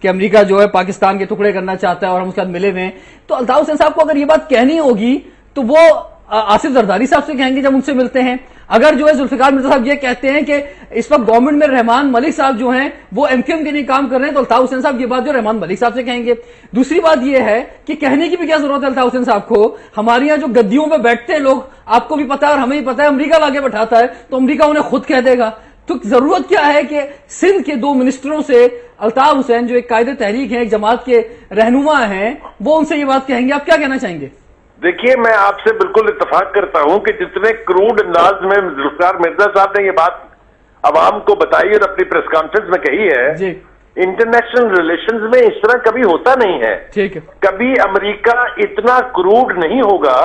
کہ امریکہ جو ہے پاکستان کے ٹکڑے کرنا چاہتا ہے اور ہم اس کے ساتھ ملے ہوئے ہیں. تو الطاف حسین صاحب کو اگر یہ بات کہنی ہوگی تو وہ آصف زرداری صاحب سے کہیں گے جب ان سے ملتے ہیں. اگر جو ہے ذوالفقار مرزا صاحب یہ کہتے ہیں کہ اس وقت گورنمنٹ میں رحمان ملک صاحب جو ہیں وہ ایم کیو ایم کے لیے کام کر رہے ہیں تو الطاف حسین صاحب یہ بات جو رحمان ملک صاحب سے کہیں گے. دوسری بات یہ ہے کہ کہنے کی بھی کیا ضرورت ہے الطاف حسین صاحب کو, ہمارے یہاں جو گدیوں پہ بیٹھتے ہیں لوگ, آپ کو بھی پتا ہے اور ہمیں بھی پتا ہے, امریکہ لا کے بٹھاتا ہے تو امریکہ انہیں خود کہہ دے گا. تو ضرورت کیا ہے کہ سندھ کے 2 منسٹروں سے الطاف حسین جو ایک قائد تحریک ہیں, ایک جماعت کے رہنما ہیں, وہ ان سے یہ بات کہیں گے. آپ کیا کہنا چاہیں گے؟ دیکھیے میں آپ سے بالکل اتفاق کرتا ہوں کہ جتنے کروڈ انداز میں ذوالفقار مرزا صاحب نے یہ بات عوام کو بتائی اور اپنی پریس کانفرنس میں کہی ہے, انٹرنیشنل ریلیشنز میں اس طرح کبھی ہوتا نہیں ہے. ٹھیک ہے, کبھی امریکہ اتنا کروڈ نہیں ہوگا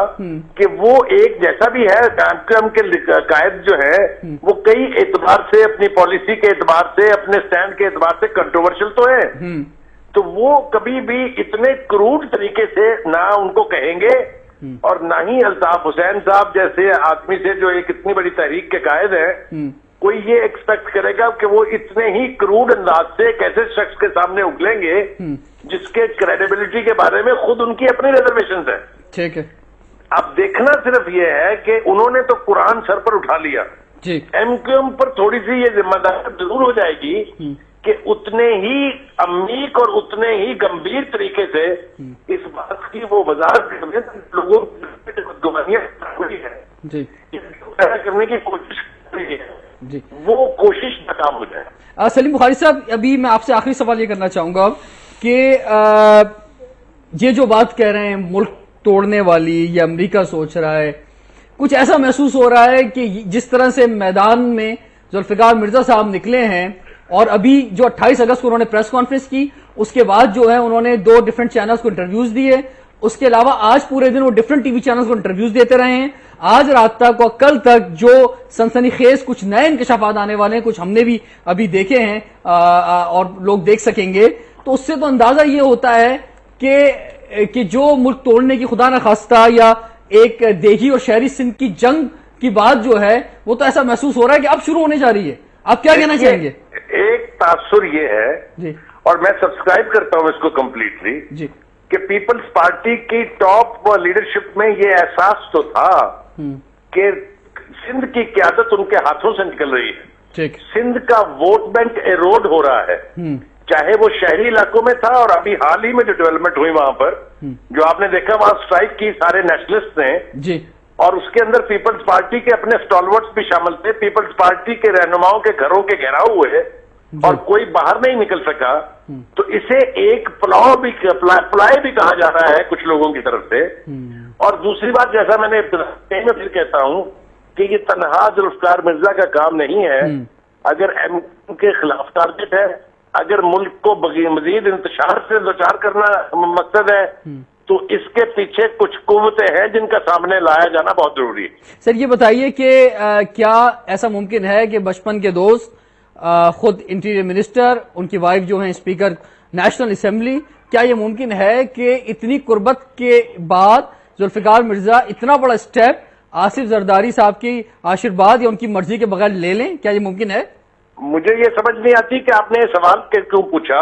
کہ وہ ایک جیسا بھی ہے ایم کے قائد جو ہے وہ کئی اعتبار سے, اپنی پالیسی کے اعتبار سے, اپنے سٹینڈ کے اعتبار سے کنٹروورشل تو ہے, تو وہ کبھی بھی اتنے کروڈ طریقے سے نہ ان کو کہیں گے اور نہ ہی الطاف حسین صاحب جیسے آدمی سے جو ایک اتنی بڑی تحریک کے قائد ہیں کوئی یہ ایکسپیکٹ کرے گا کہ وہ اتنے ہی کروڈ انداز سے ایک ایسے شخص کے سامنے اگلیں گے جس کے کریڈیبلٹی کے بارے میں خود ان کی اپنی ریزرویشنز ہیں. ٹھیک ہے, اب دیکھنا صرف یہ ہے کہ انہوں نے تو قرآن سر پر اٹھا لیا, ایم کیو ایم پر تھوڑی سی یہ ذمہ داری ضرور ہو جائے گی کہ اتنے ہی عمیق اور اتنے ہی گمبھیر طریقے سے اس بات کی وہ وضاحت لوگوں کرنے کی کوشش کر رہی ہے, وہ کوشش ناکام ہو جائے. سلیم بخاری صاحب, ابھی میں آپ سے آخری سوال یہ کرنا چاہوں گا کہ یہ جو بات کہہ رہے ہیں ملک توڑنے والی, یہ امریکہ سوچ رہا ہے, کچھ ایسا محسوس ہو رہا ہے کہ جس طرح سے میدان میں ذوالفقار مرزا صاحب نکلے ہیں اور ابھی جو 28 اگست کو انہوں نے پریس کانفرنس کی, اس کے بعد جو ہے انہوں نے 2 ڈیفرنٹ چینلز کو انٹرویوز دیے, اس کے علاوہ آج پورے دن وہ ڈیفرنٹ ٹی وی چینلز کو انٹرویوز دیتے رہے ہیں. آج رات تک اور کل تک جو سنسنی خیز کچھ نئے انکشافات آنے والے ہیں, کچھ ہم نے بھی ابھی دیکھے ہیں اور لوگ دیکھ سکیں گے, تو اس سے تو اندازہ یہ ہوتا ہے کہ جو ملک توڑنے کی خدا نخواستہ یا ایک دیہی اور شہری سندھ کی جنگ کی بات جو ہے وہ تو ایسا محسوس ہو رہا ہے کہ اب شروع ہونے جا رہی ہے. آپ کیا کہنا چاہیں گے؟ ایک تاثر یہ ہے اور میں سبسکرائب کرتا ہوں اس کو کمپلیٹلی کہ پیپلز پارٹی کی ٹاپ لیڈرشپ میں یہ احساس تو تھا کہ سندھ کی قیادت ان کے ہاتھوں سے نکل رہی ہے, سندھ کا ووٹ بینک ایروڈ ہو رہا ہے, چاہے وہ شہری علاقوں میں تھا اور ابھی حال ہی میں جو ڈیولپمنٹ ہوئی وہاں پر جو آپ نے دیکھا وہاں سٹرائک کی سارے نیشنلسٹ نے اور اس کے اندر پیپلز پارٹی کے اپنے سٹالورٹس بھی شامل تھے, پیپلز پارٹی کے رہنماؤں کے گھروں کے گھیراؤ ہوئے اور کوئی باہر نہیں نکل سکا, تو اسے ایک پلائے بھی کہا جا رہا ہے کچھ لوگوں کی طرف سے. اور دوسری بات جیسا میں نے پھر کہتا ہوں کہ یہ تنہا ذوالفقار مرزا کا کام نہیں ہے, اگر ایم کے خلاف ٹارگٹ ہے, اگر ملک کو مزید انتشار سے دوچار کرنا مقصد ہے تو اس کے پیچھے کچھ قوتیں ہیں جن کا سامنے لایا جانا بہت ضروری ہے. سر یہ بتائیے کہ کیا ایسا ممکن ہے کہ بچپن کے دوست, خود انٹیریئر منسٹر, ان کی وائف جو ہیں اسپیکر نیشنل اسمبلی, کیا یہ ممکن ہے کہ اتنی قربت کے بعد ذوالفقار مرزا اتنا بڑا سٹیپ آصف زرداری صاحب کی آشیرواد یا ان کی مرضی کے بغیر لے لیں؟ کیا یہ ممکن ہے؟ مجھے یہ سمجھ نہیں آتی کہ آپ نے یہ سوال کیوں پوچھا,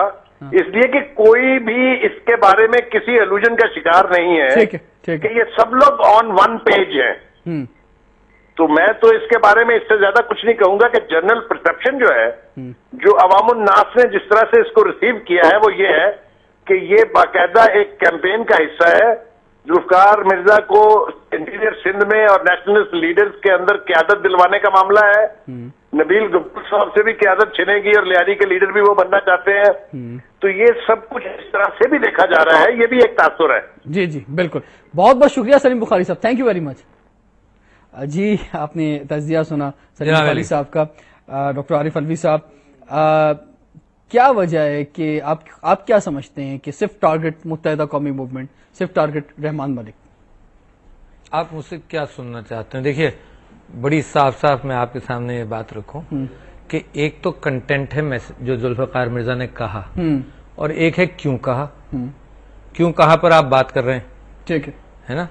اس لیے کہ کوئی بھی اس کے بارے میں کسی الوژن کا شکار نہیں ہے کہ یہ سب لوگ آن ون پیج ہیں. تو میں تو اس کے بارے میں اس سے زیادہ کچھ نہیں کہوں گا کہ جنرل پرسپشن جو ہے, جو عوام الناس نے جس طرح سے اس کو ریسیو کیا ہے وہ یہ ہے کہ یہ باقاعدہ ایک کیمپین کا حصہ ہے. ذوالفقار مرزا کو انٹیریئر سندھ میں اور نیشنلسٹ لیڈرز کے اندر قیادت دلوانے کا معاملہ ہے. نبیل گپل صاحب سے بھی قیادت چھنے گی اور لیاری کے لیڈر بھی وہ بننا چاہتے ہیں, تو یہ سب کچھ اس طرح سے بھی دیکھا جا رہا ہے, یہ بھی ایک تاثر ہے. جی بالکل, بہت بہت شکریہ سلیم بخاری صاحب, تھینک یو ویری مچ. جی آپ نے تجزیہ سنا سلیم بخاری صاحب کا. ڈاکٹر عارف الوی صاحب, کیا وجہ ہے کہ آپ کیا سمجھتے ہیں کہ صرف ٹارگٹ متحدہ قومی موومنٹ, صرف ٹارگٹ رحمان ملک؟ آپ مجھ سے کیا سننا چاہتے ہیں؟ دیکھیے بڑی صاف میں آپ کے سامنے یہ بات رکھوں کہ ایک تو کنٹینٹ ہے جو ذوالفقار مرزا نے کہا, اور ایک ہے کیوں کہا. کیوں کہا پر آپ بات کر رہے ہیں, ٹھیک ہے نا.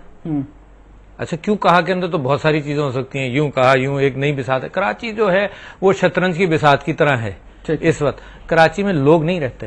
اچھا کیوں کہا کے اندر تو بہت ساری چیزیں ہو سکتی ہیں. یوں کہا, یوں ایک نئی بساط ہے. کراچی جو ہے وہ شطرنج کی بساط کی طرح ہے. اس وقت کراچی میں لوگ نہیں رہتے,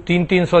300-400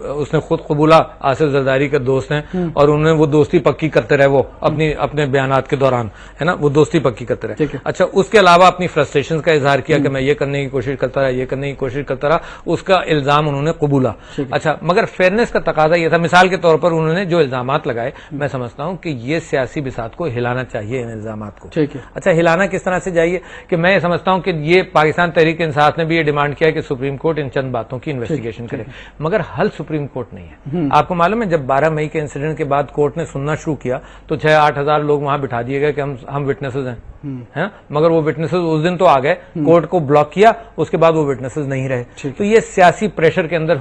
اس نے خود قبولا آصف زرداری کے دوست ہیں اور انہوں نے وہ دوستی پکی کرتے رہے، وہ اپنے بیانات کے دوران ہے نا وہ دوستی پکی کرتے رہے. اچھا اس کے علاوہ اپنی فرسٹریشن کا اظہار کیا کہ میں یہ کرنے کی کوشش کرتا رہا، یہ کرنے کی کوشش کرتا رہا، اس کا الزام انہوں نے قبولا. اچھا مگر فیئرنیس کا تقاضا یہ تھا، مثال کے طور پر انہوں نے جو الزامات لگائے، میں سمجھتا ہوں کہ یہ سیاسی بساط کو ہلانا چاہیے ان الزامات کو. اچھا ہلانا کس طرح سے جائیے کہ میں یہ سمجھتا ہوں کہ یہ پاکستان تحریک انصاف نے بھی یہ ڈیمانڈ کیا کہ سپریم کورٹ ان چند باتوں کی انویسٹیگیشن کرے، مگر حل سپریم کورٹ نہیں ہے. آپ کو معلوم ہے جب 12 مئی کے انسیڈنٹ کے بعد کورٹ نے سننا شروع کیا تو 6-8 ہزار لوگ وہاں بٹھا دیے گئے کہ ہم وٹنسز ہیں، مگر وہ وٹنسز اس دن تو آ گئے، کورٹ کو بلاک کیا، اس کے بعد وہ وٹنسز نہیں رہے. تو یہ سیاسی پریشر کے اندر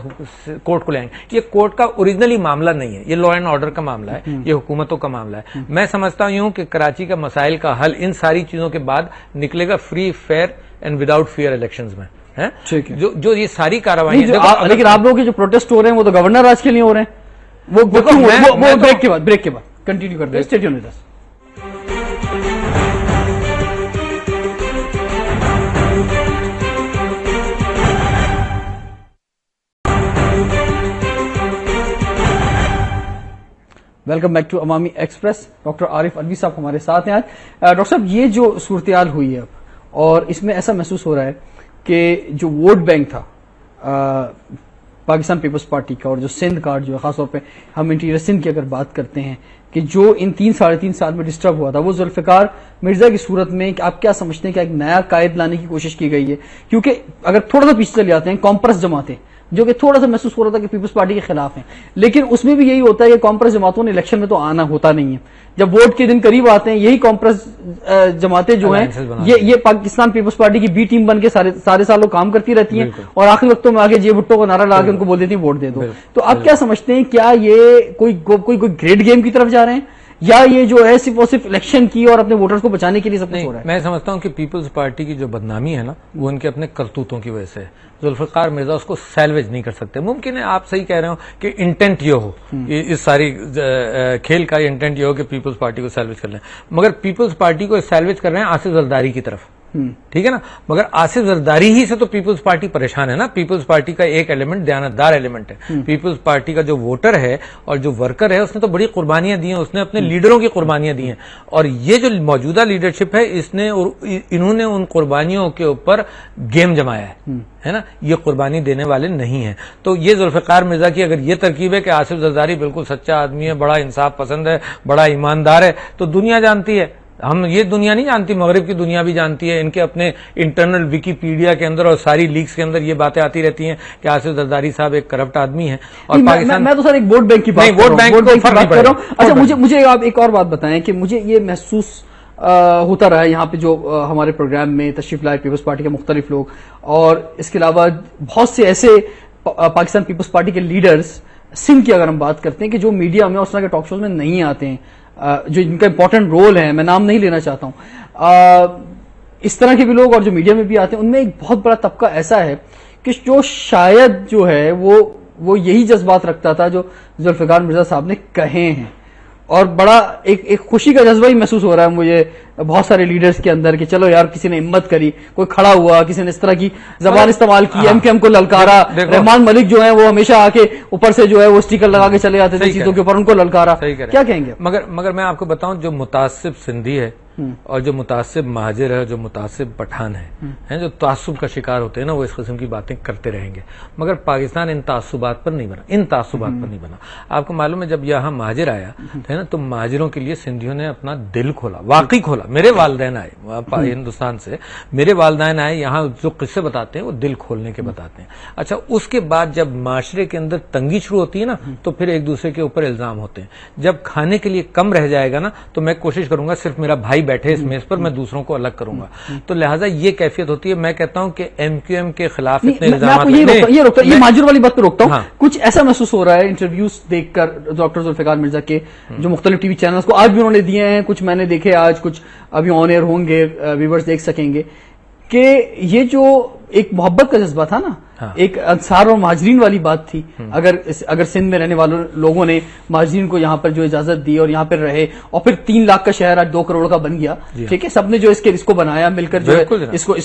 کورٹ کو لے آئیں گے. یہ کورٹ کا اوریجنلی معاملہ نہیں ہے، یہ لا اینڈ آرڈر کا معاملہ ہے، یہ حکومتوں کا معاملہ ہے. میں سمجھتا ہوں کہ کراچی کا مسائل کا حل ان ساری چیزوں کے بعد نکلے گا free, fair and without fear elections میں. جو یہ ساری کارروائیں، لیکن آپ لوگوں کے جو پروٹیسٹ ہو رہے ہیں وہ تو گورنر راج کے لیے ہو رہے ہیں، وہ بریک کے بعد کنٹینیو کر دیں. Stay tuned with us. Welcome back to Awami Express. Doctor Arif Alvi صاحب ہمارے ساتھ ہیں آج. ڈاکٹر صاحب یہ جو صورتحال ہوئی ہے اب، اور اس میں ایسا محسوس ہو رہا ہے کہ جو ووٹ بینک تھا پاکستان پیپلز پارٹی کا، اور جو سندھ کارڈ جو ہے، خاص طور پہ ہم انٹیریئر سندھ کی اگر بات کرتے ہیں کہ جو ان 3-3.5 سال میں ڈسٹرب ہوا تھا، وہ ذوالفقار مرزا کی صورت میں آپ کیا سمجھتے ہیں کہ ایک نیا قائد لانے کی کوشش کی گئی ہے؟ کیونکہ اگر تھوڑا سا پیچھے چلے جاتے ہیں، کامپرس جماعتیں جو کہ تھوڑا سا محسوس ہو رہا تھا کہ پیپلز پارٹی کے خلاف ہیں، لیکن اس میں بھی یہی ہوتا ہے کہ کامپرس جماعتوں نے الیکشن میں تو آنا ہوتا نہیں ہے. جب ووٹ کے دن قریب آتے ہیں، یہی کامپرس جماعتیں جو ہیں یہ پاکستان پیپلز پارٹی کی بی ٹیم بن کے سارے سالوں کام کرتی رہتی ہیں، اور آخری وقتوں میں آگے جے بھٹو کو نعرہ لگا کے ان کو بول دیتی ہیں ووٹ دے دو. تو آپ کیا سمجھتے ہیں، کیا یہ کوئی گریڈ گیم کی طرف جا رہے ہیں، یا یہ جو ہے صرف الیکشن کی اور اپنے ووٹرز کو بچانے کے لیے سب کچھ ہو رہا ہے؟ میں سمجھتا ہوں کہ پیپلز پارٹی کی جو بدنامی ہے نا وہ ان کے اپنے کرتوتوں کی وجہ سے ہے. ذوالفقار مرزا اس کو سیلویج نہیں کر سکتے. ممکن ہے آپ صحیح کہہ رہے ہو کہ انٹینٹ یہ ہو، اس ساری کھیل کا انٹینٹ یہ ہو کہ پیپلز پارٹی کو سیلویج کر لیں، مگر پیپلز پارٹی کو سیلویج کر رہے ہیں آصف زرداری کی طرف. ٹھیک ہے نا، مگر آصف زرداری ہی سے تو پیپلز پارٹی پریشان ہے نا. پیپلز پارٹی کا ایک ایلیمنٹ دیانتدار ایلیمنٹ ہے. پیپلز پارٹی کا جو ووٹر ہے اور جو ورکر ہے، اس نے تو بڑی قربانیاں دی ہیں، اس نے اپنے لیڈروں کی قربانیاں دی ہیں، اور یہ جو موجودہ لیڈرشپ ہے انہوں نے ان قربانیوں کے اوپر گیم جمایا ہے نا. یہ قربانی دینے والے نہیں ہیں. تو یہ ذوالفقار مرزا کی اگر یہ ترکیب ہے کہ آصف زرداری بالکل سچا آدمی ہے، بڑا انصاف پسند ہے، بڑا ایماندار ہے، تو دنیا جانتی ہے. ہم یہ دنیا نہیں جانتی، مغرب کی دنیا بھی جانتی ہے. ان کے اپنے انٹرنل ویکیپیڈیا کے اندر اور ساری لیکس کے اندر یہ باتیں آتی رہتی ہیں کہ آصف زرداری صاحب ایک کرپٹ آدمی ہیں. اور پاکستان میں تو سر ایک ووٹ بینک کی بات کر رہا ہوں. اچھا مجھے آپ ایک اور بات بتائیں کہ مجھے یہ محسوس ہوتا رہا ہے یہاں پہ جو ہمارے پروگرام میں تشریف لائے پیپلز پارٹی کے مختلف لوگ، اور اس کے علاوہ بہت سے ایسے پاکستان پیپلز پارٹی کے لیڈرز سندھ کی اگر ہم بات کرتے ہیں کہ جو میڈیا میں اس طرح کے ٹاک شوز میں نہیں آتے ہیں، جو ان کا امپورٹنٹ رول ہے، میں نام نہیں لینا چاہتا ہوں، اس طرح کے بھی لوگ اور جو میڈیا میں بھی آتے ہیں، ان میں ایک بہت بڑا طبقہ ایسا ہے کہ جو شاید جو ہے وہ یہی جذبات رکھتا تھا جو ذوالفقار مرزا صاحب نے کہے ہیں، اور بڑا ایک خوشی کا جذبہ ہی محسوس ہو رہا ہے مجھے بہت سارے لیڈرز کے اندر کہ چلو یار کسی نے ہمت کری، کوئی کھڑا ہوا، کسی نے اس طرح کی زبان استعمال کی، ایم کے ایم کو للکارا. رحمان ملک جو ہے وہ ہمیشہ آ کے اوپر سے جو ہے وہ اسٹیکر لگا کے چلے جاتے تھے چیزوں کے اوپر، ان کو للکارا. کیا کہیں گے؟ مگر میں آپ کو بتاؤں، جو متعصب سندھی ہے اور جو متعصب مہاجر ہے، جو متعصب پٹھان ہے، جو تعصب کا شکار ہوتے ہیں نا، وہ اس قسم کی باتیں کرتے رہیں گے. مگر پاکستان ان تعصبات پر نہیں بنا. آپ کو معلوم ہے جب یہاں مہاجر آیا ہے نا، تو مہاجروں کے لیے سندھیوں نے اپنا دل کھولا، واقعی کھولا. میرے والدین آئے ہندوستان سے، میرے والدین آئے یہاں، جو قصے بتاتے ہیں وہ دل کھولنے کے بتاتے ہیں. اچھا اس کے بعد جب معاشرے کے اندر تنگی شروع ہوتی ہے نا، تو پھر ایک دوسرے کے اوپر الزام ہوتے ہیں. جب کھانے کے لیے کم رہ جائے گا نا، تو میں کوشش کروں گا صرف میرا بھائی بیٹھے اس میز پر، میں دوسروں کو الگ کروں گا. تو لہٰذا یہ کیفیت ہوتی ہے. میں کہتا ہوں کہ ایم کیو ایم کے خلاف اتنے الزامات، یہ ماجر والی بات پہ روکتا ہوں. کچھ ایسا محسوس ہو رہا ہے انٹرویوز دیکھ کر ڈاکٹر ذوالفقار مرزا کے، جو مختلف ٹی وی چینلز کو آج بھی انہوں نے دیے ہیں، کچھ میں نے دیکھے آج، کچھ ابھی آن ایئر ہوں گے، ویورز دیکھ سکیں گے، کہ یہ جو ایک محبت کا جذبہ تھا نا, ایک انصار اور مہاجرین والی بات تھی. اگر سندھ میں رہنے والوں لوگوں نے مہاجرین کو یہاں پر جو اجازت دی اور یہاں پر رہے, اور پھر 3 لاکھ کا شہر آج 2 کروڑ کا بن گیا, ٹھیک ہے, سب نے جو اس کو بنایا مل کر, جو ہے اس کو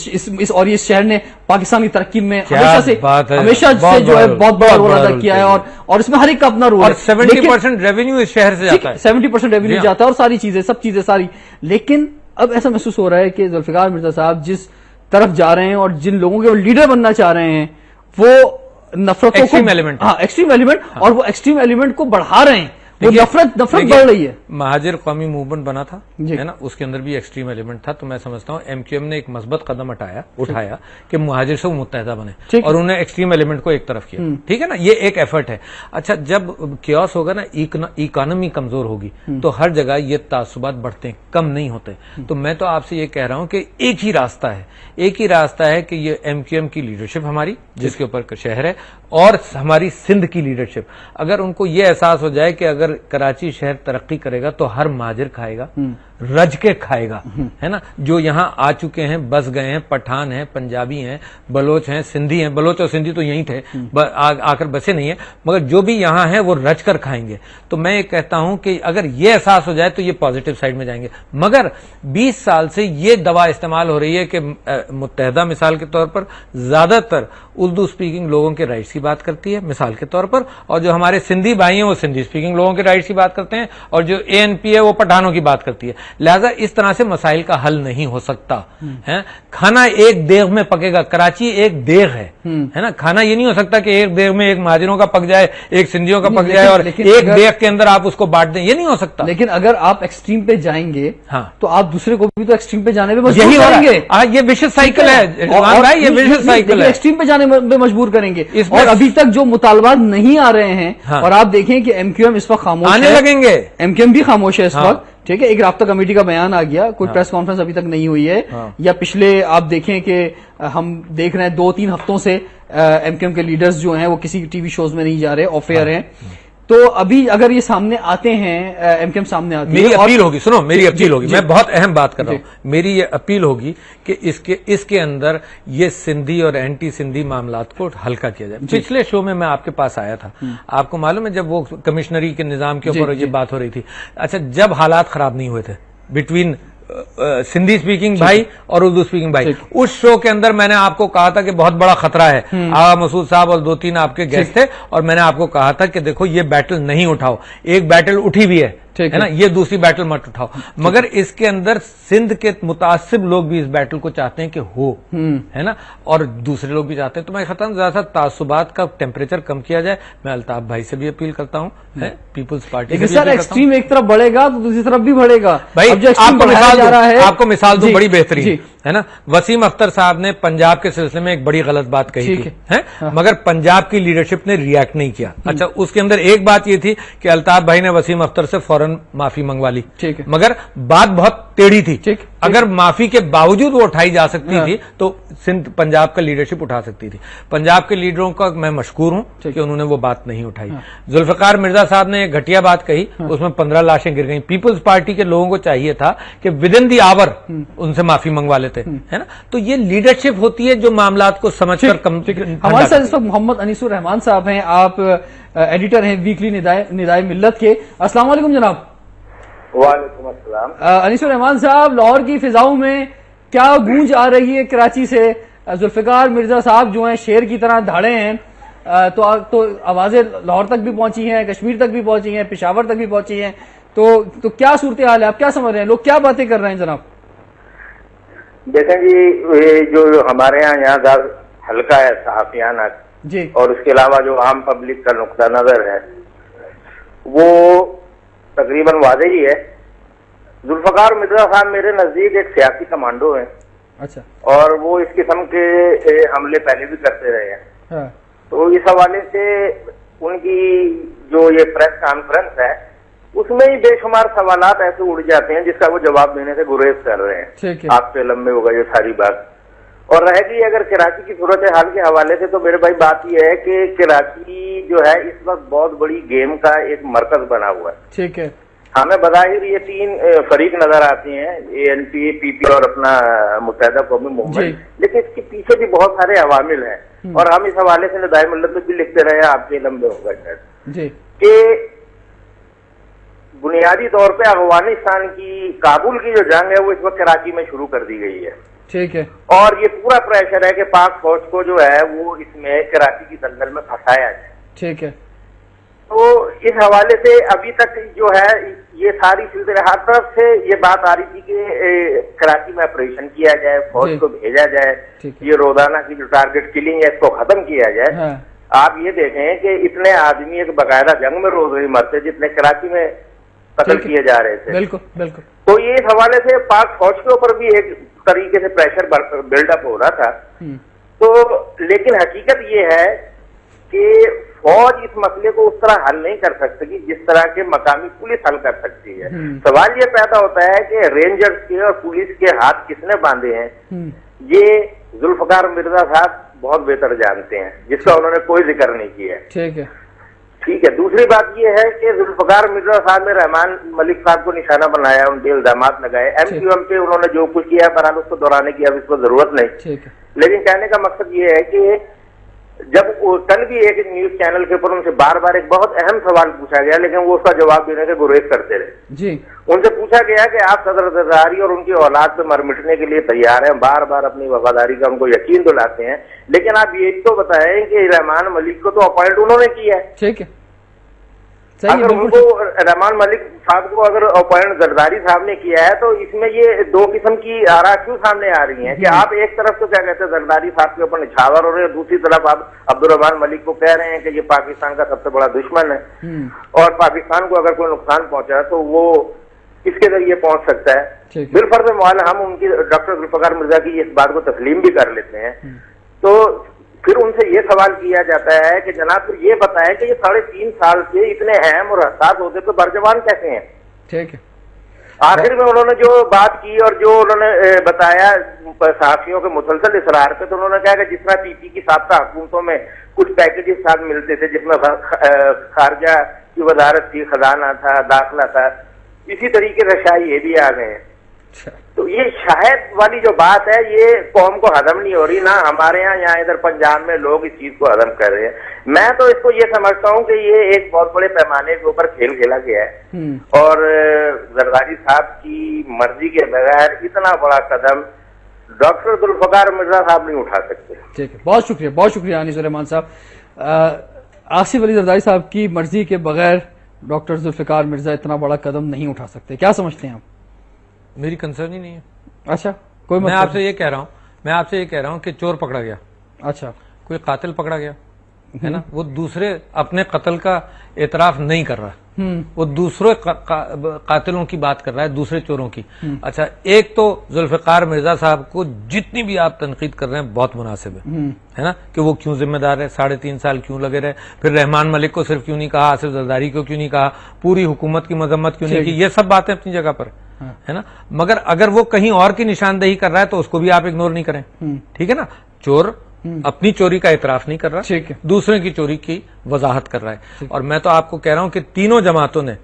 اور اس شہر نے پاکستانی ترقی میں ہمیشہ سے جو ہے بہت بڑا رول ادا کیا ہے, اور اس میں ہر ایک کا اپنا رول ہے. 70% ریونیو اس شہر سے جاتا ہے, 70% ریونیو جاتا ہے, اور ساری چیزیں, سب چیزیں ساری. لیکن اب ایسا محسوس ہو رہا ہے کہ ذوالفقار مرزا صاحب جس طرف جا رہے ہیں اور جن لوگوں کے وہ لیڈر بننا چاہ رہے ہیں, وہ نفرتوں کو, ایکسٹریم ایلیمنٹ, اور وہ ایکسٹریم ایلیمنٹ کو بڑھا رہے ہیں. وہ نفرت بڑھ رہی ہے. مہاجر قومی موومنٹ بنا تھا, ہے نا, اس کے اندر بھی ایکسٹریم ایلیمنٹ تھا. تو میں سمجھتا ہوں ایم کیو ایم نے ایک مثبت قدم اٹھایا کہ مہاجر سے وہ متحدہ بنے, اور انہوں نے ایکسٹریم ایلیمنٹ کو ایک طرف کیا, ٹھیک ہے نا, یہ ایک ایفرٹ ہے. اچھا, جب کیوس ہوگا نا, اکانومی کمزور ہوگی, تو ہر جگہ یہ تعصبات بڑھتے ہیں, کم نہیں ہوتے. تو میں تو آپ سے یہ کہہ رہا ہوں کہ ایک ہی راستہ ہے کہ یہ ایم کیو ایم کی لیڈرشپ ہماری, جس کے اوپر شہر ہے, اور ہماری سندھ کی لیڈرشپ, اگر ان کو یہ احساس ہو جائے کہ اگر کراچی شہر ترقی کرے گا تو ہر مہاجر کھائے گا, رج کے کھائے گا, ہے نا, جو یہاں آ چکے ہیں, بس گئے ہیں, پٹھان ہیں, پنجابی ہیں, بلوچ ہیں, سندھی ہیں. بلوچ اور سندھی تو یہیں تھے, آ کر بسے نہیں ہیں, مگر جو بھی یہاں ہیں وہ رج کر کھائیں گے. تو میں یہ کہتا ہوں کہ اگر یہ احساس ہو جائے تو یہ پازیٹو سائڈ میں جائیں گے. مگر 20 سال سے یہ دوا استعمال ہو رہی ہے کہ متحدہ مثال کے طور پر زیادہ تر اردو اسپیکنگ لوگوں کے رائٹس کی بات کرتی ہے مثال کے طور پر, اور جو ہمارے سندھی بھائی ہیں وہ سندھی اسپیکنگ لوگوں کے رائٹس کی بات کرتے ہیں, اور جو اے این پی ہے وہ پٹھانوں کی بات کرتی ہے. لہذا اس طرح سے مسائل کا حل نہیں ہو سکتا. کھانا ایک دیگ میں پکے گا, کراچی ایک دیگ ہے نا, کھانا یہ نہیں ہو سکتا کہ ایک دیگ میں ایک مہاجروں کا پک جائے, ایک سندھیوں کا پک جائے, اور ایک دیگ کے اندر آپ اس کو بانٹ دیں, یہ نہیں ہو سکتا. لیکن اگر آپ ایکسٹریم پہ جائیں گے تو آپ دوسرے کو بھی تو ایکسٹریم پہ جانے پہ مجبور کریں گے. یہ وشس سائیکل ہے, یہ وشس سائیکل ہے, ایکسٹریم پہ جانے پہ مجبور کریں گے. اور ابھی تک جو مطالبات نہیں آ رہے ہیں, اور آپ دیکھیں کہ ایم کیو ایم اس وقت خاموش آنے لگیں گے, ایم کیو ایم بھی خاموش ہے اس وقت, ٹھیک ہے. ایک رابطہ کمیٹی کا بیان آ گیا, کوئی پریس کانفرنس ابھی تک نہیں ہوئی ہے, یا پچھلے آپ دیکھیں کہ ہم دیکھ رہے ہیں 2-3 ہفتوں سے ایم کیو ایم کے لیڈرز جو ہیں وہ کسی ٹی وی شوز میں نہیں جا رہے, آف ایئر ہیں. تو ابھی اگر یہ سامنے آتے ہیں, ایم کیو ایم سامنے آتی ہے, میری اپیل ہوگی, سنو میری اپیل ہوگی, میں بہت اہم بات کر رہا ہوں, میری یہ اپیل ہوگی کہ اس کے اندر یہ سندھی اور اینٹی سندھی معاملات کو ہلکا کیا جائے. پچھلے شو میں آپ کے پاس آیا تھا, آپ کو معلوم ہے جب وہ کمشنری کے نظام کے اوپر یہ بات ہو رہی تھی. اچھا, جب حالات خراب نہیں ہوئے تھے بٹوین سندھی اسپیکنگ بھائی اور اردو اسپیکنگ بھائی, اس شو کے اندر میں نے آپ کو کہا تھا کہ بہت بڑا خطرہ ہے. آغا مسعود صاحب اور 2-3 آپ کے گیسٹ تھے, اور میں نے آپ کو کہا تھا کہ دیکھو یہ بیٹل نہیں اٹھاؤ, ایک بیٹل اٹھی بھی ہے نا, یہ دوسری بیٹل مت اٹھاؤ. مگر اس کے اندر سندھ کے متعصب لوگ بھی اس بیٹل کو چاہتے ہیں کہ ہو, ہے نا, اور دوسرے لوگ بھی چاہتے ہیں. تو میں کہتا ہوں زیادہ سا تعصبات کا ٹیمپریچر کم کیا جائے. میں الطاف بھائی سے بھی اپیل کرتا ہوں, پیپلز پارٹی سے بھی اپیل کرتا ہوں. ایکسٹریم ایک طرف بڑھے گا تو دوسری طرف بھی بڑھے گا. بھائی آپ کو مثال دوں بڑی بہترین, ہے نا, وسیم اختر صاحب نے پنجاب کے سلسلے میں ایک بڑی غلط بات کہی تھی, مگر پنجاب کی لیڈرشپ نے ریئیکٹ نہیں کیا. اچھا, اس کے اندر ایک بات یہ تھی کہ الطاف بھائی نے وسیم اختر سے فوراً معافی منگوا لی, مگر بات بہت ٹیڑھی تھی. اگر معافی کے باوجود وہ اٹھائی جا سکتی تھی تو سندھ پنجاب کا لیڈرشپ اٹھا سکتی تھی. پنجاب کے لیڈروں کا میں مشکور ہوں کہ انہوں نے وہ بات نہیں اٹھائی. ذوالفقار مرزا صاحب نے ایک گھٹیا بات کہی, اس میں 15 لاشیں گر گئیں. پیپلز پارٹی کے لوگوں کو چاہیے تھا کہ ود ان دی آور ان سے معافی منگوا لیتے, ہے نا. تو یہ لیڈرشپ ہوتی ہے جو معاملات کو سمجھ کر کم. ہمارے ساتھ اس وقت محمد انیس الرحمان صاحب ہیں, آپ ایڈیٹر ہیں ویکلی ندائے ملت کے. السلام علیکم جناب. وعلیکم السلام. انیس الرحمان صاحب, لاہور کی فضاؤں میں کیا گونج آ رہی ہے کراچی سے؟ ذوالفقار مرزا صاحب جو ہیں شیر کی طرح دھاڑے ہیں, تو آوازیں لاہور تک بھی پہنچی ہیں, کشمیر تک بھی پہنچی ہیں, پشاور تک بھی پہنچی ہیں. تو کیا صورتحال ہے, آپ کیا سمجھ رہے ہیں, لوگ کیا باتیں کر رہے ہیں جناب؟ دیکھیں جی, جو ہمارے یہاں حلقہ ہے صحافیانہ جی, اور اس کے علاوہ جو عام پبلک کا نقطہ نظر ہے وہ تقریباً واضح ہی ہے. ذوالفقار مرزا صاحب میرے نزدیک ایک سیاسی کمانڈو ہیں. اچھا. اور وہ اس قسم کے حملے پہلے بھی کرتے رہے ہیں. تو اس حوالے سے ان کی جو یہ پریس کانفرنس ہے اس میں ہی بے شمار سوالات ایسے اڑ جاتے ہیں جس کا وہ جواب دینے سے گریز کر رہے ہیں. آپ سے لمبے ہوگا یہ ساری بات. اور رہ گئی اگر کراچی کی صورتحال کے حوالے سے, تو میرے بھائی بات یہ ہے کہ کراچی جو ہے اس وقت بہت بڑی گیم کا ایک مرکز بنا ہوا ہے. ٹھیک ہے. ہمیں بظاہر یہ 3 فریق نظر آتے ہیں، ANP، PP اور اپنا متحدہ قومی موومنٹ، لیکن اس کے پیچھے بھی بہت سارے عوامل ہیں، اور ہم اس حوالے سے ندائے ملت میں بھی لکھتے رہے، آپ کے علم میں ہوگا شاید کہ بنیادی طور پہ افغانستان کی کابل کی جو جنگ ہے وہ اس وقت کراچی میں شروع کر دی گئی ہے، ٹھیک ہے، اور یہ پورا پریشر ہے کہ پاک فوج کو جو ہے وہ اس میں کراچی کی دلدل میں پھنسایا جائے، ٹھیک ہے۔ تو اس حوالے سے ابھی تک جو ہے یہ ساری سلسلے ہر طرف سے یہ بات آ رہی تھی کہ کراچی میں آپریشن کیا جائے، فوج کو بھیجا جائے، یہ روزانہ کی جو ٹارگٹ کلنگ ہے اس کو ختم کیا جائے۔ آپ یہ دیکھیں کہ اتنے آدمی ایک باقاعدہ جنگ میں روز نہیں مرتے جتنے کراچی میں قتل کیے جا رہے تھے، بالکل بالکل۔ تو یہ اس حوالے سے پاک فوج کے اوپر بھی ایک طریقے سے پریشر بلڈ اپ ہو رہا تھا، تو لیکن حقیقت یہ ہے کہ فوج اس مسئلے کو اس طرح حل نہیں کر سکتی جس طرح کے مقامی پولیس حل کر سکتی ہے۔ سوال یہ پیدا ہوتا ہے کہ رینجرز کے اور پولیس کے ہاتھ کس نے باندھے ہیں، یہ ذوالفقار مرزا صاحب بہت بہتر جانتے ہیں، جس کا انہوں نے کوئی ذکر نہیں کیا ہے، ٹھیک ہے۔ دوسری بات یہ ہے کہ ذوالفقار مرزا صاحب نے رحمان ملک صاحب کو نشانہ بنایا، ان کے الزامات لگائے، MQM پہ انہوں نے جو کچھ کیا بہرحال اس کو دہرانے کی اب اس کو ضرورت نہیں، لیکن کہنے کا مقصد یہ ہے کہ جب کل بھی ایک نیوز چینل کے اوپر ان سے بار بار ایک بہت اہم سوال پوچھا گیا، لیکن وہ اس کا جواب دینے سے گریز کرتے رہے، ان سے پوچھا گیا کہ آپ صدر زرداری اور ان کی اولاد پہ مر مٹنے کے لیے تیار ہیں، بار بار اپنی وفاداری کا ان کو یقین دلاتے ہیں، لیکن آپ یہ تو بتائیں کہ رحمان ملک کو تو اپوائنٹ انہوں نے کیا ہے، ٹھیک ہے، اگر ان کو رحمان ملک صاحب کو اگر اپوائنٹ زرداری صاحب نے کیا ہے تو اس میں یہ 2 قسم کی آراء کیوں سامنے آ رہی ہیں کہ آپ ایک طرف تو کیا کہتے ہیں زرداری صاحب کے اوپر نچھاور ہو رہے ہیں، دوسری طرف آپ عبدالرحمان ملک کو کہہ رہے ہیں کہ یہ پاکستان کا سب سے بڑا دشمن ہے، اور پاکستان کو اگر کوئی نقصان پہنچا تو وہ اس کے ذریعے پہنچ سکتا ہے۔ بالفرض محال ہم ان کی ڈاکٹر ذوالفقار مرزا کی اس بات کو تسلیم بھی کر لیتے ہیں، تو پھر ان سے یہ سوال کیا جاتا ہے کہ جناب پھر یہ بتائیں کہ یہ 3.5 سال سے اتنے اہم اور حساس عہدے پہ برجمان کیسے ہیں، ٹھیک ہے۔ آخر میں انہوں نے جو بات کی اور جو انہوں نے بتایا صحافیوں کے مسلسل اصرار پہ، تو انہوں نے کہا کہ جس طرح PP کی سابقہ حکومتوں میں کچھ پیکیجز ساتھ ملتے تھے جس میں خارجہ کی وزارت تھی، خزانہ تھا، داخلہ تھا، اسی طریقے سے شاید یہ بھی آ گئے ہیں۔ تو یہ شاید والی جو بات ہے یہ قوم کو ہضم نہیں ہو رہی، نہ ہمارے یہاں ادھر پنجاب میں لوگ اس چیز کو ہضم کر رہے ہیں۔ میں تو اس کو یہ سمجھتا ہوں کہ یہ ایک بہت بڑے پیمانے کے اوپر کھیل کھیلا گیا ہے، اور زرداری صاحب کی مرضی کے بغیر اتنا بڑا قدم ڈاکٹر ذوالفقار مرزا صاحب نہیں اٹھا سکتے۔ ٹھیک ہے، بہت شکریہ انیس الرحمان صاحب۔ آصف علی زرداری صاحب کی مرضی کے بغیر ڈاکٹر ذوالفقار مرزا اتنا بڑا قدم نہیں اٹھا سکتے، کیا سمجھتے ہیں آپ؟ میری کنسرن ہی نہیں ہے۔ اچھا، کوئی میں آپ سے یہ کہہ رہا ہوں کہ چور پکڑا گیا، اچھا کوئی قاتل پکڑا گیا ہے نا، وہ دوسرے اپنے قتل کا اعتراف نہیں کر رہا، وہ دوسرے قاتلوں کی بات کر رہا ہے، دوسرے چوروں کی۔ اچھا، ایک تو ذوالفقار مرزا صاحب کو جتنی بھی آپ تنقید کر رہے ہیں بہت مناسب ہے نا، کہ وہ کیوں ذمہ دار ہے، 3.5 سال کیوں لگے رہے، پھر رحمان ملک کو صرف کیوں نہیں کہا، آصف زرداری کو کیوں نہیں کہا، پوری حکومت کی مذمت کیوں نہیں کی، یہ سب باتیں اپنی جگہ پر ہے نا، مگر اگر وہ کہیں اور کی نشاندہی کر رہا ہے تو اس کو بھی آپ اگنور نہیں کریں، ٹھیک ہے نا۔ چور اپنی چوری کا اعتراف نہیں کر رہا، دوسرے کی چوری کی وضاحت کر رہا ہے، اور میں تو آپ کو کہہ رہا ہوں کہ تینوں جماعتوں نے،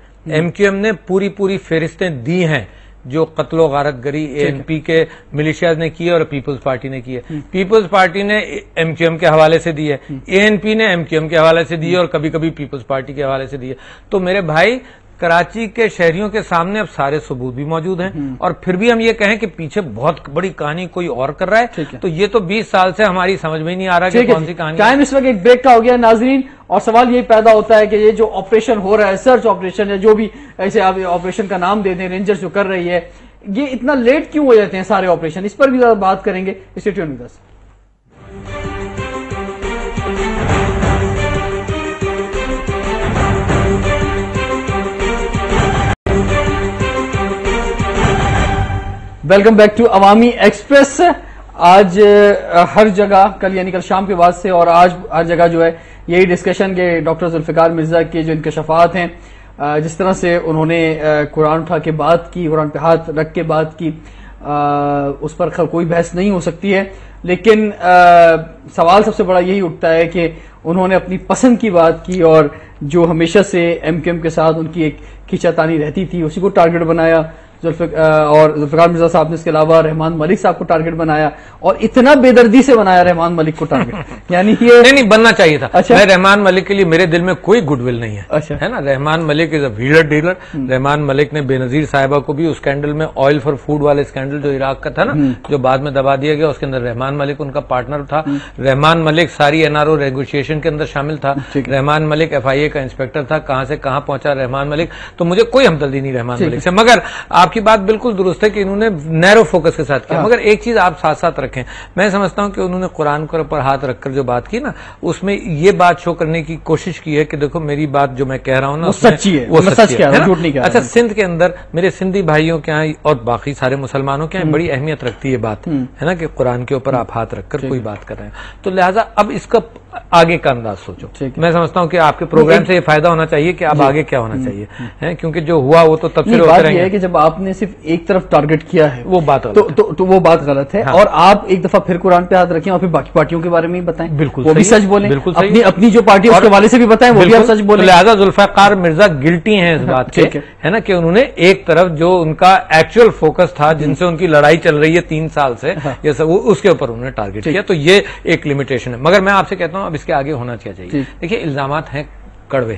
MQM نے پوری فہرستیں دی ہیں جو قتل و غارت گری ANP کے ملیشیاز نے کی ہے اور پیپلز پارٹی نے کی ہے۔ پیپلز پارٹی نے MQM کے حوالے سے دی ہے، ANP نے MQM کے حوالے سے دی ہے، اور کبھی کبھی پیپلز پارٹی کے حوالے سے دی ہے۔ تو میرے بھائی، کراچی کے شہریوں کے سامنے اب سارے ثبوت بھی موجود ہیں، اور پھر بھی ہم یہ کہیں کہ پیچھے بہت بڑی کہانی کوئی اور کر رہا ہے، تو یہ تو 20 سال سے ہماری سمجھ میں نہیں آ رہا کہ کون سی کہانی۔ ٹائم اس وقت ایک بریک کا ہو گیا ناظرین، اور سوال یہ پیدا ہوتا ہے کہ یہ جو آپریشن ہو رہا ہے، سرچ آپریشن، یا جو بھی ایسے آپ آپریشن کا نام دے دیں، رینجرز جو کر رہی ہے، یہ اتنا لیٹ کیوں ہو جاتے ہیں سارے آپریشن؟ اس پر بھی بات کریں گے، stay tuned with us. Welcome back to Awami Express. آج ہر جگہ، کل یعنی کل شام کے بعد سے اور آج ہر جگہ جو ہے یہی ڈسکشن کہ ڈاکٹر ذوالفقار مرزا کے جو انکشافات ہیں، جس طرح سے انہوں نے قرآن اٹھا کے بات کی، قرآن پہ ہاتھ رکھ کے بات کی، اس پر کوئی بحث نہیں ہو سکتی ہے۔ لیکن سوال سب سے بڑا یہی اٹھتا ہے کہ انہوں نے اپنی پسند کی بات کی اور جو ہمیشہ سے ایم کیو ایم کے ساتھ ان کی ایک کھینچاتانی رہتی تھی اسی کو ٹارگٹ بنایا، اور ذوالفقار مرزا صاحب نے اس کے علاوہ رحمان ملک صاحب کو ٹارگٹ بنایا، اور اتنا بے دردی سے بنایا رحمان ملک کو ٹارگٹ، یعنی یہ نہیں بننا چاہیے تھا۔ میں رحمان ملک کے لیے میرے دل میں کوئی گڈ ول نہیں ہے نا۔ رحمان ملک از اے ویلر ڈیلر۔ رحمان ملک نے بے نظیر صاحبہ کو بھی اس اسکینڈل میں، آئل فار فوڈ والے اسکینڈل جو عراق کا تھا نا، جو بعد میں دبا دیا گیا، اس کے اندر رحمان ملک ان کا پارٹنر تھا۔ رحمان ملک ساری NRO نیگوشیشن کے اندر شامل تھا۔ رحمان ملک FIA کا انسپیکٹر تھا، کہاں سے کہاں پہنچا رحمان ملک، تو مجھے کوئی ہمدردی نہیں رحمان ملک سے۔ مگر آپ کی بات بالکل درست ہے کہ انہوں نے نیرو فوکس کے ساتھ کیا، مگر ایک چیز آپ ساتھ ساتھ رکھیں، میں سمجھتا ہوں کہ انہوں نے قرآن کے اوپر ہاتھ رکھ کر جو بات کی نا، اس میں یہ بات شو کرنے کی کوشش کی ہے کہ دیکھو میری بات جو میں کہہ رہا ہوں نا وہ سچی ہے، وہ سچ ہے۔ اچھا، سندھ کے اندر میرے سندھی بھائیوں کے یہاں اور باقی سارے مسلمانوں کے یہاں بڑی اہمیت رکھتی ہے بات، ہے نا، کہ قرآن کے اوپر آپ ہاتھ رکھ کر کوئی بات کر رہے ہیں، تو لہٰذا اب اس کا آگے کا انداز سوچو۔ میں سمجھتا ہوں کہ آپ کے پروگرام سے یہ فائدہ ہونا چاہیے کہ اب آگے کیا ہونا چاہیے، کیونکہ جو ہوا وہ تو تبصرے ہوتے رہیں گے کہ جب آپ نے صرف ایک طرف ٹارگٹ کیا ہے وہ بات تو وہ بات غلط ہے، اور آپ ایک دفعہ پھر قرآن پہ ہاتھ رکھیں اور پھر باقی پارٹیوں کے بارے میں بھی بتائیں، بالکل وہ بھی سچ بولیں، اپنی جو پارٹی اس کے والے سے بھی بتائیں، وہ بھی آپ سچ بولیں۔ لہٰذا ذوالفقار مرزا گلٹی ہیں اس بات کے، ہے نا، کہ انہوں نے ایک طرف جو ان کا ایکچوئل فوکس تھا، جن سے ان کی لڑائی چل رہی ہے 3 سال سے، یہ سب اس کے اوپر انہوں نے ٹارگٹ کیا، تو یہ ایک لمیٹیشن ہے۔ مگر میں آپ سے کہتا ہوں اب اس کے آگے ہونا کیا چاہیے۔ دیکھیے الزامات ہیں کڑوے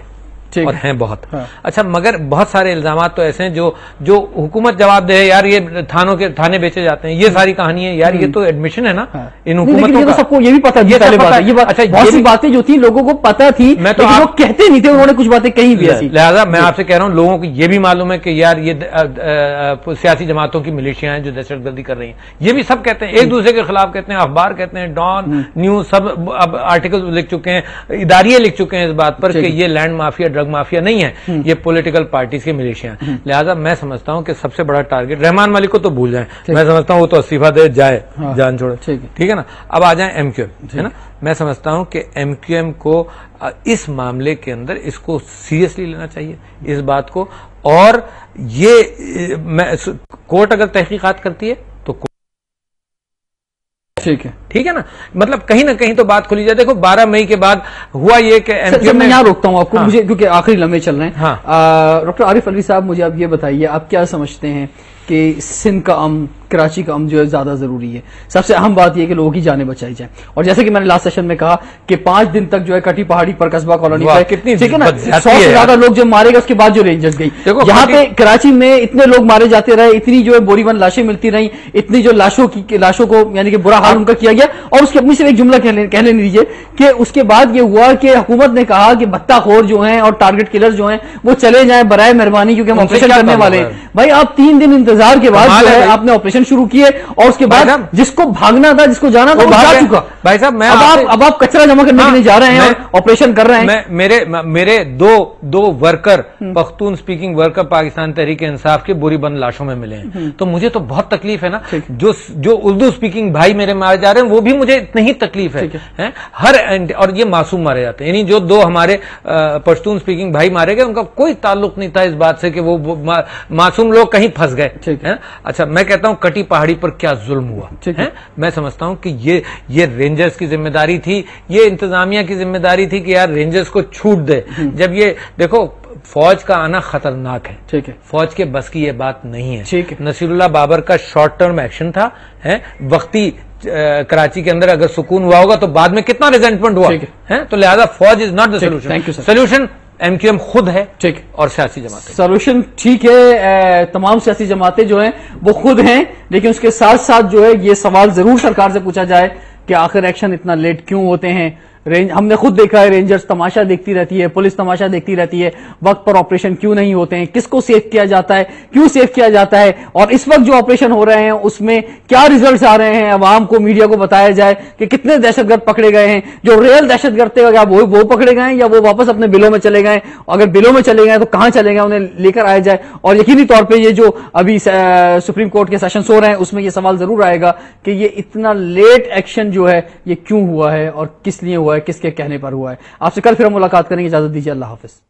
اور ہیں بہت، اچھا، مگر بہت سارے الزامات تو ایسے ہیں جو حکومت جواب دے، یار یہ تھانے بیچے جاتے ہیں، یہ ساری کہانی ہے، یار یہ تو ایڈمیشن ہے نا ان حکومتوں کا، سب کو یہ بھی پتا، بہت سی باتیں جو تھی لوگوں کو پتا تھی، لیکن وہ کہتے نہیں تھے، انہوں نے کچھ باتیں کہیں بھی ایسی۔ لہٰذا میں آپ سے کہہ رہا ہوں لوگوں کو یہ بھی معلوم ہے کہ یار یہ سیاسی جماعتوں کی ملیشیاں ہیں جو دہشت گردی کر رہی ہیں، یہ بھی سب کہتے ہیں، ایک دوسرے کے خلاف کہتے ہیں، اخبار کہتے ہیں، ڈان نیوز سب اب آرٹیکل لکھ چکے ہیں، اداریے لکھ چکے ہیں اس بات پر کہ یہ لینڈ مافیا ڈرگ مافیا نہیں ہے، یہ پولیٹیکل پارٹیز کی ملیشیاں ہیں۔ لہٰذا میں سمجھتا ہوں کہ سب سے بڑا ٹارگٹ رحمان ملک کو تو بھول جائیں، میں سمجھتا ہوں وہ تو استعفیٰ دے جائے، جان چھوڑے، ٹھیک ہے نا۔ اب آ جائیں ایم کیو ایم، ہے نا، میں سمجھتا ہوں کہ ایم کیو ایم کو اس معاملے کے اندر اس کو سیریسلی لینا چاہیے اس بات کو، اور یہ کورٹ اگر تحقیقات کرتی ہے تو ٹھیک ہے نا، مطلب کہیں نہ کہیں تو بات کھلی جائے۔ دیکھو 12 مئی کے بعد ہوا یہ کہ میں یہاں روکتا ہوں آپ کو، مجھے کیونکہ آخری لمحے چل رہے ہیں۔ ڈاکٹر عارف علوی صاحب، مجھے آپ یہ بتائیے، آپ کیا سمجھتے ہیں کہ سندھ کا امن، کراچی کا امن جو ہے زیادہ ضروری ہے؟ سب سے اہم بات یہ کہ لوگوں کی جانیں بچائی جائیں، اور جیسے کہ میں نے لاسٹ سیشن میں کہا کہ 5 دن تک جو ہے کٹی پہاڑی پر قصبہ کالونی کتنی 100 سے زیادہ لوگ جب مارے گئے اس کے بعد جو رینجرز گئی، یہاں پہ کراچی میں اتنے لوگ مارے جاتے رہے، اتنی جو ہے بوری بند لاشیں ملتی رہیں، اتنی جو لاشوں کو یعنی کہ برا حال ان کا کیا گیا، اور اس کی اپنی صرف ایک جملہ کہہ لینے دیجیے کہ اس کے بعد یہ ہوا کہ حکومت نے کہا کہ بھتہ خور جو ہیں اور ٹارگٹ کلر جو ہیں وہ چلے جائیں برائے مہربانی، کیونکہ ہم آپریشن کرنے والے ہیں۔ بھائی آپ 3 دن انتظار کے بعد جو ہے آپ نے آپریشن شروع کیے، اور اس کے بعد جس کو بھاگنا تھا، جس کو جانا تھا، وہ جا چکا۔ بھائی صاحب اب آپ کچرا جمع کرنے کے لیے جا رہے ہیں اور آپریشن کر رہے ہیں۔ میرے دو worker, Pakhtun speaking worker Pakistan Tehreek Insaf کے بوری بند لاشوں میں ملے ہیں، تو مجھے تو بہت تکلیف ہے نا۔ جو اردو سپیکنگ بھائی میرے مارے جا رہے ہیں وہ بھی مجھے اتنی ہی تکلیف ہے، اور یہ معصوم مارے جاتے ہیں، یعنی جو 2 ہمارے پشتون سپیکنگ بھائی مارے گئے ان کا کوئی تعلق نہیں تھا اس بات سے کہ وہ معصوم لوگ کہیں پھنس گئے۔ اچھا، میں کہتا ہوں کٹی پہاڑی پر کیا ظلم ہوا، میں سمجھتا ہوں کہ یہ رینجرز کی ذمہ داری تھی، یہ انتظامیہ کی ذمہ داری تھی کہ یار رینجرز کو چھوٹ دے۔ جب یہ دیکھو فوج کا آنا خطرناک ہے، فوج کے بس کی یہ بات نہیں ہے۔ نصیر اللہ بابر کا شارٹ ٹرم ایکشن تھا، وقتی کراچی کے اندر اگر سکون ہوا ہوگا تو بعد میں کتنا ریزنٹمنٹ ہوا ہے، تو لہذا فوج is not the solution, solution M Q M خود ہے اور سیاسی جماعتیں۔ سولوشن ٹھیک ہے، تمام سیاسی جماعتیں جو ہیں وہ خود ہیں، لیکن اس کے ساتھ ساتھ جو ہے یہ سوال ضرور سرکار سے پوچھا جائے کہ آخر ایکشن اتنا لیٹ کیوں ہوتے ہیں۔ ہم نے خود دیکھا ہے رینجرز تماشا دیکھتی رہتی ہے، پولیس تماشا دیکھتی رہتی ہے، وقت پر آپریشن کیوں نہیں ہوتے ہیں، کس کو سیف کیا جاتا ہے، کیوں سیف کیا جاتا ہے، اور اس وقت جو آپریشن ہو رہے ہیں اس میں کیا ریزلٹس آ رہے ہیں، عوام کو، میڈیا کو بتایا جائے کہ کتنے دہشت گرد پکڑے گئے ہیں، جو ریئل دہشت گرد تھے وہ پکڑے گئے ہیں یا وہ واپس اپنے بلوں میں چلے گئے، اگر بلوں میں چلے گئے تو کہاں چلے گئے، انہیں لے کر آیا جائے۔ اور یقینی طور پہ یہ جو ابھی سپریم کورٹ کے سیشنز ہو رہے ہیں اس میں یہ سوال ضرور آئے گا کہ یہ اتنا لیٹ ایکشن جو ہے یہ کیوں ہوا ہے اور کس لیے ہوا ہے، کس کے کہنے پر ہوا ہے۔ آپ سے کل پھر ہم ملاقات کریں گے، اجازت دیجیے، اللہ حافظ۔